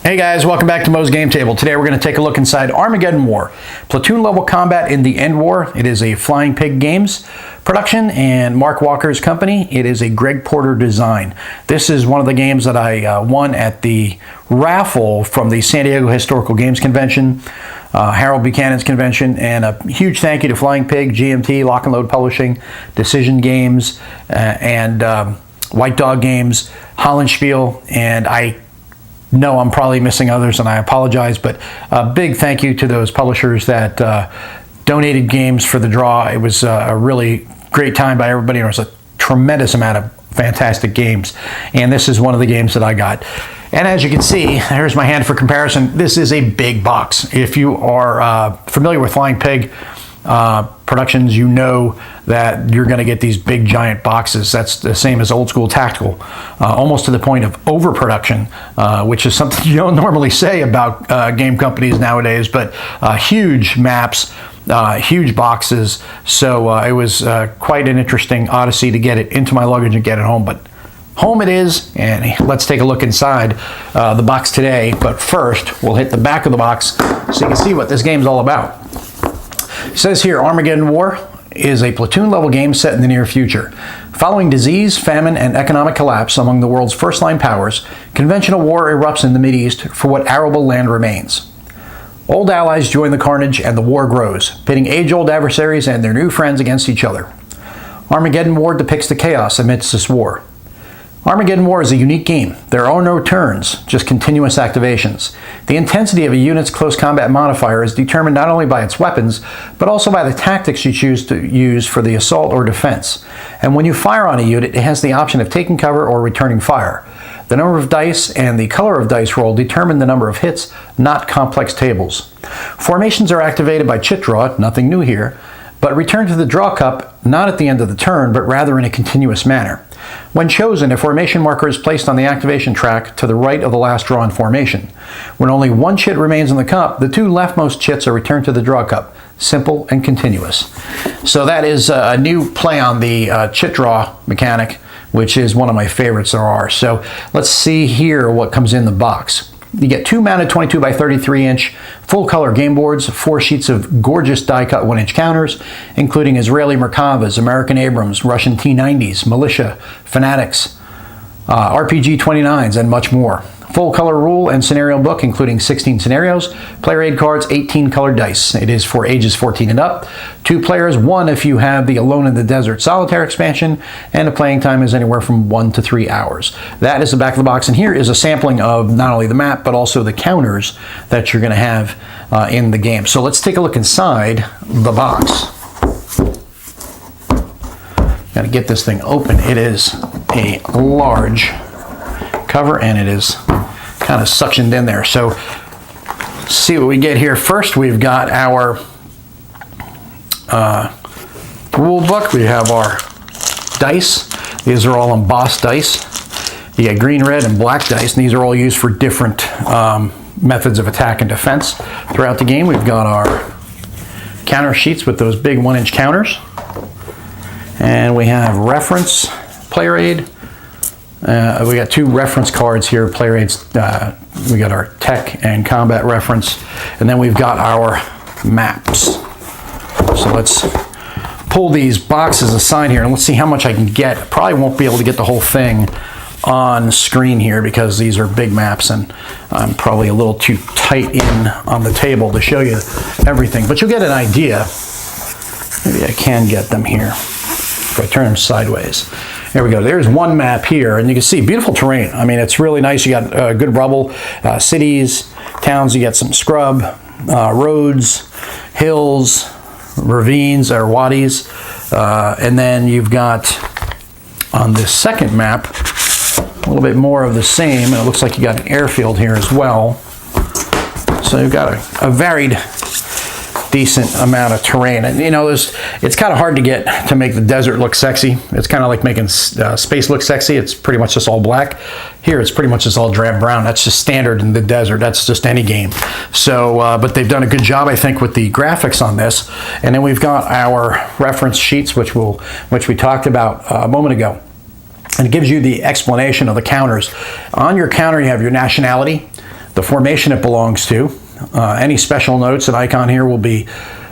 Hey guys, welcome back to Mo's Game Table. Today we're going to take a look inside Armageddon War. Platoon level combat in the End War. It is a Flying Pig Games production and Mark Walker's company. It is a Greg Porter design. This is one of the games that I won at the raffle from the San Diego Historical Games Convention, Harold Buchanan's convention, and a huge thank you to Flying Pig, GMT, Lock and Load Publishing, Decision Games, and White Dog Games, Hollandspiel, and I know I'm probably missing others, and I apologize, but a big thank you to those publishers that donated games for the draw. It was a really great time by everybody. There was a tremendous amount of fantastic games, and this is one of the games that I got. And as you can see, here's my hand for comparison. This is a big box. If you are familiar with Flying Pig productions, you know that you're going to get these big giant boxes. That's the same as old school tactical, almost to the point of overproduction, which is something you don't normally say about game companies nowadays, but huge maps, huge boxes. So it was quite an interesting odyssey to get it into my luggage and get it home, but home it is, and let's take a look inside the box today. But first, we'll hit the back of the box so you can see what this game's all about. It says here, Armageddon War is a platoon-level game set in the near future. Following disease, famine, and economic collapse among the world's first-line powers, conventional war erupts in the Mideast for what arable land remains. Old allies join the carnage, and the war grows, pitting age-old adversaries and their new friends against each other. Armageddon War depicts the chaos amidst this war. Armageddon War is a unique game. There are no turns, just continuous activations. The intensity of a unit's close combat modifier is determined not only by its weapons, but also by the tactics you choose to use for the assault or defense. And when you fire on a unit, it has the option of taking cover or returning fire. The number of dice and the color of dice roll determine the number of hits, not complex tables. Formations are activated by chit draw, nothing new here, but return to the draw cup not at the end of the turn, but rather in a continuous manner. When chosen, a formation marker is placed on the activation track to the right of the last drawn formation. When only one chit remains in the cup, the two leftmost chits are returned to the draw cup. Simple and continuous. So that is a new play on the chit draw mechanic, which is one of my favorites there are. So let's see here what comes in the box. You get two mounted 22 by 33 inch full color game boards, 4 sheets of gorgeous die cut 1-inch counters, including Israeli Merkavas, American Abrams, Russian T-90s, Militia, Fanatics, RPG 29s, and much more. Full color rule and scenario book, including 16 scenarios, player aid cards, 18 colored dice. It is for ages 14 and up. 2 players, 1 if you have the Alone in the Desert Solitaire expansion, and the playing time is anywhere from 1 to 3 hours. That is the back of the box, and here is a sampling of not only the map, but also the counters that you're going to have in the game. So let's take a look inside the box. Got to get this thing open. It is a large cover, and it is kind of suctioned in there. So see what we get here. First, we've got our rule book. We have our dice. These are all embossed dice. You get green, red, and black dice, and these are all used for different methods of attack and defense throughout the game. We've got our counter sheets with those big 1-inch counters, and we have reference, player aid. We got 2 reference cards here, player aids. We got our tech and combat reference, and then we've got our maps. So let's pull these boxes aside here, and let's see how much I can get. Probably won't be able to get the whole thing on screen here because these are big maps, and I'm probably a little too tight in on the table to show you everything, but you'll get an idea. Maybe I can get them here if I turn them sideways. There we go. There's one map here, and you can see beautiful terrain. I mean, it's really nice. You got good rubble, cities, towns. You got some scrub, roads, hills, ravines or wadis, and then you've got on this second map a little bit more of the same, and it looks like you got an airfield here as well. So you've got a varied, decent amount of terrain, and you know, it's kind of hard to get to make the desert look sexy. It's kind of like making space look sexy. It's pretty much just all black. Here it's pretty much just all drab brown. That's just standard in the desert. That's just any game. So but they've done a good job, I think, with the graphics on this. And then we've got our reference sheets, which we talked about a moment ago, and it gives you the explanation of the counters. On your counter you have your nationality, the formation it belongs to. Any special notes, an icon here will be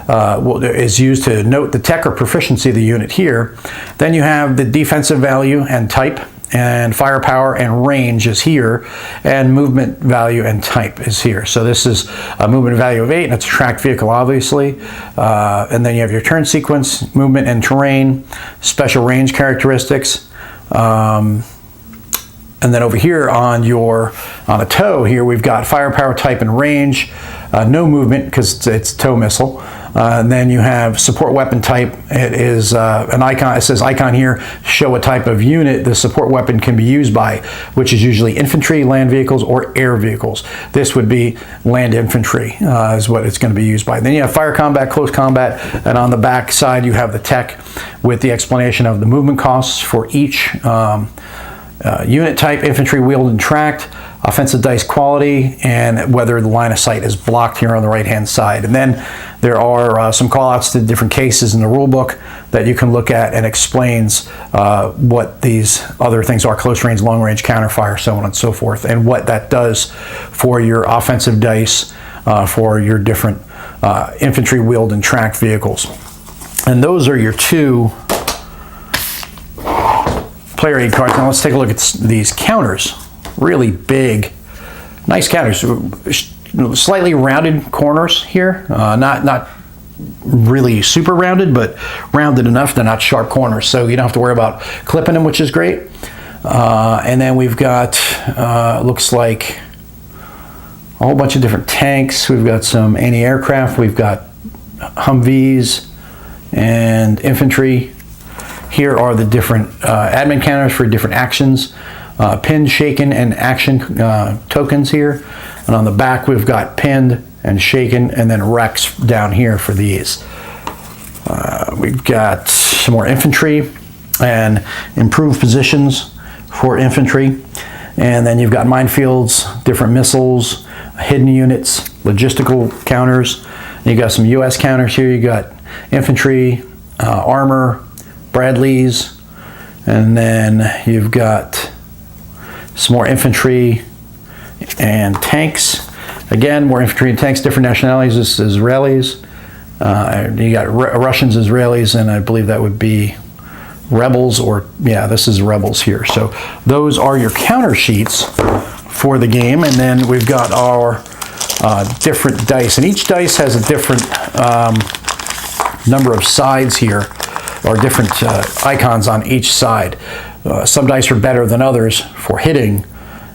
is used to note the tech or proficiency of the unit here. Then you have the defensive value and type, and firepower and range is here, and movement value and type is here. So this is a movement value of 8, and it's a tracked vehicle, obviously. And then you have your turn sequence, movement and terrain, special range characteristics. And then over here on a tow here, we've got firepower, type, and range. No movement because it's a tow missile. And then you have support weapon type. It is an icon. It says icon here, show a type of unit the support weapon can be used by, which is usually infantry, land vehicles, or air vehicles. This would be land infantry is what it's going to be used by. Then you have fire combat, close combat, and on the back side you have the tech with the explanation of the movement costs for each unit type, infantry, wheeled and tracked, offensive dice quality, and whether the line of sight is blocked here on the right hand side. And then there are some call outs to different cases in the rule book that you can look at, and explains what these other things are: close range, long range, counterfire, so on and so forth, and what that does for your offensive dice for your different infantry, wheeled and tracked vehicles. And those are your two player aid cards. Now let's take a look at these counters. Really big, nice counters. Slightly rounded corners here. Not really super rounded, but rounded enough. They're not sharp corners, so you don't have to worry about clipping them, which is great. And then we've got, looks like a whole bunch of different tanks. We've got some anti-aircraft. We've got Humvees and infantry. Here are the different admin counters for different actions, pinned, shaken, and action tokens here. And on the back, we've got pinned and shaken, and then Rex down here for these. We've got some more infantry and improved positions for infantry. And then you've got minefields, different missiles, hidden units, logistical counters. And you got some U.S. counters here. You got infantry, armor, Bradleys, and then you've got some more infantry and tanks. Again, more infantry and tanks, different nationalities. This is Israelis. You got Russians, Israelis, and I believe that would be rebels, or yeah, this is rebels here. So those are your counter sheets for the game, and then we've got our different dice, and each dice has a different number of sides here, or different icons on each side. Some dice are better than others for hitting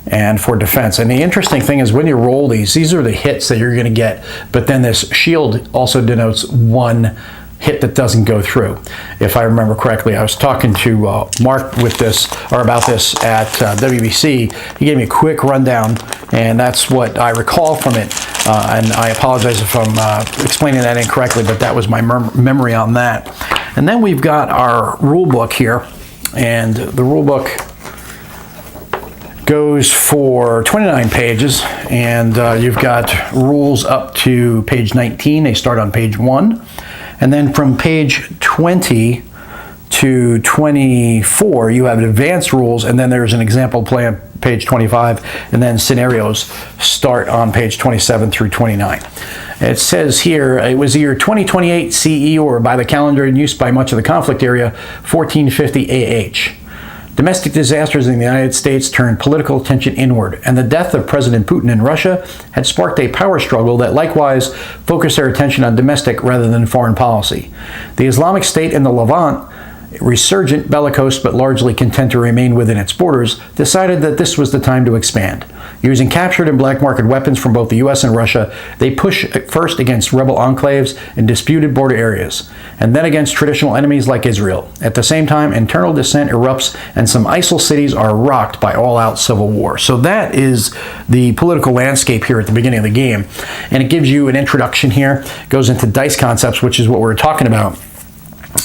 and for defense. And the interesting thing is when you roll these are the hits that you're going to get, but then this shield also denotes one hit that doesn't go through. If I remember correctly, I was talking to Mark with this, or about this at WBC. He gave me a quick rundown, and that's what I recall from it. And I apologize if I'm explaining that incorrectly, but that was my memory on that. And then we've got our rule book here, and the rule book goes for 29 pages, and you've got rules up to page 19. They start on page 1, and then from page 20 to 24 you have advanced rules, and then there's an example play on page 25, and then scenarios start on page 27 through 29. It says here, it was the year 2028 CE, or by the calendar in use by much of the conflict area, 1450 AH. Domestic disasters in the United States turned political attention inward, and the death of President Putin in Russia had sparked a power struggle that likewise focused their attention on domestic rather than foreign policy. The Islamic State in the Levant, resurgent, bellicose, but largely content to remain within its borders, decided that this was the time to expand. Using captured and black market weapons from both the U.S. and Russia, they pushed first against rebel enclaves in disputed border areas, and then against traditional enemies like Israel. At the same time, internal dissent erupts, and some ISIL cities are rocked by all-out civil war. So that is the political landscape here at the beginning of the game, and it gives you an introduction here, goes into dice concepts, which is what we're talking about.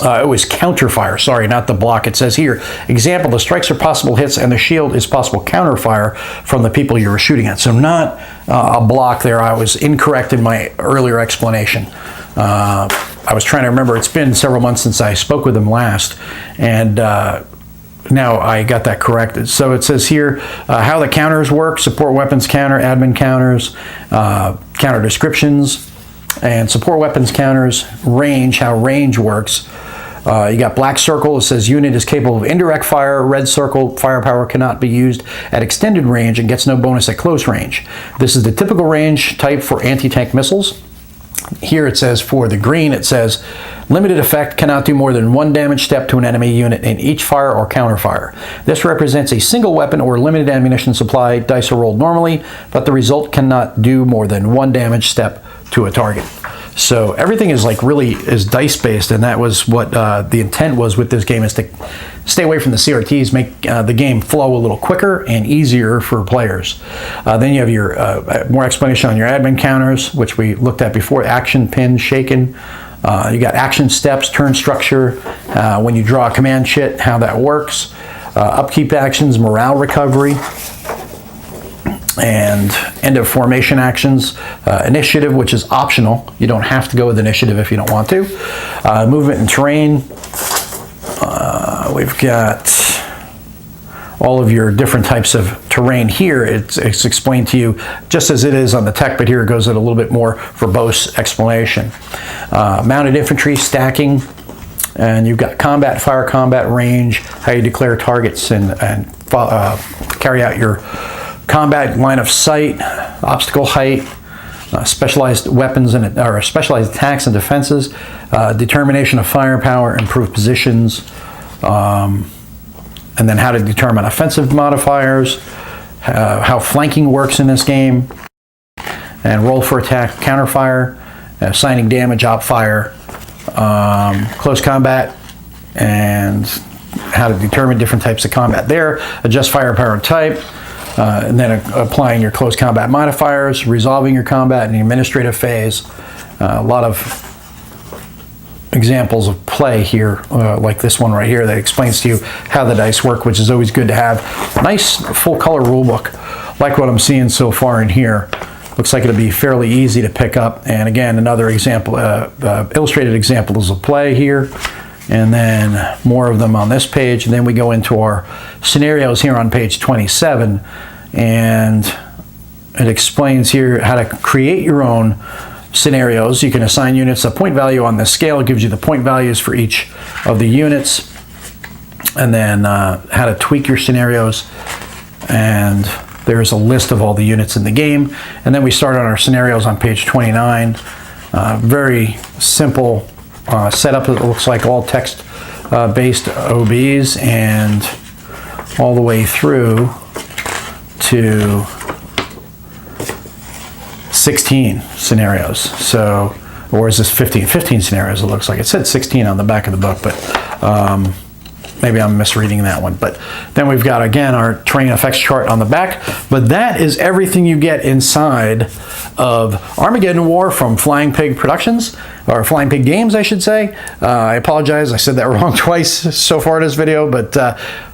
It was counterfire, sorry, not the block. It says here, example, the strikes are possible hits and the shield is possible counterfire from the people you were shooting at. So not a block there. I was incorrect in my earlier explanation. I was trying to remember, it's been several months since I spoke with him last, and now I got that corrected. So it says here how the counters work: support weapons counter, admin counters, counter descriptions, and support weapons counters, range, how range works. You got black circle, it says unit is capable of indirect fire. Red circle, firepower cannot be used at extended range and gets no bonus at close range. This is the typical range type for anti-tank missiles. Here it says for the green, it says limited effect, cannot do more than 1 damage step to an enemy unit in each fire or counter fire. This represents a single weapon or limited ammunition supply. Dice are rolled normally, but the result cannot do more than 1 damage step to a target. So everything is is dice based, and that was what the intent was with this game, is to stay away from the CRTs, make the game flow a little quicker and easier for players. Then you have your more explanation on your admin counters, which we looked at before: action, pin, shaken. You got action steps, turn structure, when you draw a command chit, how that works, upkeep actions, morale recovery, and end of formation actions, initiative, which is optional. You don't have to go with initiative if you don't want to. Movement and terrain. We've got all of your different types of terrain here. It's explained to you just as it is on the tech, but here it goes in a little bit more verbose explanation. Mounted infantry, stacking, and you've got combat, fire combat, range, how you declare targets and carry out your combat, line of sight, obstacle height, specialized weapons or specialized attacks and defenses, determination of firepower, improved positions, and then how to determine offensive modifiers, how flanking works in this game, and roll for attack, counterfire, assigning damage, op fire, close combat, and how to determine different types of combat there, adjust firepower type, and then applying your close combat modifiers, resolving your combat in the administrative phase. A lot of examples of play here, like this one right here that explains to you how the dice work, which is always good to have. Nice full color rule book, like what I'm seeing so far in here. Looks like it'll be fairly easy to pick up. And again, another example, illustrated examples of play here, and then more of them on this page. And then we go into our scenarios here on page 27, and it explains here how to create your own scenarios. You can assign units a point value on this scale. It gives you the point values for each of the units, and then how to tweak your scenarios, and there's a list of all the units in the game. And then we start on our scenarios on page 29. Very simple setup. It looks like all text based OBs, and all the way through to 16 scenarios. So, or is this 15? 15 scenarios, it looks like. It said 16 on the back of the book, but maybe I'm misreading that one. But then we've got, again, our terrain effects chart on the back. But that is everything you get inside of Armageddon War from Flying Pig Productions, or Flying Pig Games, I should say. I apologize, I said that wrong twice so far in this video, but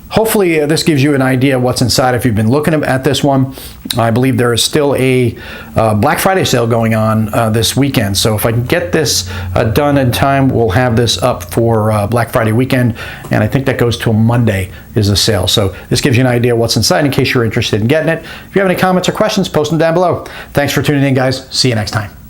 hopefully this gives you an idea of what's inside if you've been looking at this one. I believe there is still a Black Friday sale going on this weekend. So if I can get this done in time, we'll have this up for Black Friday weekend. And I think that goes till Monday is the sale. So this gives you an idea of what's inside in case you're interested in getting it. If you have any comments or questions, post them down below. Thanks for tuning in, guys. See you next time.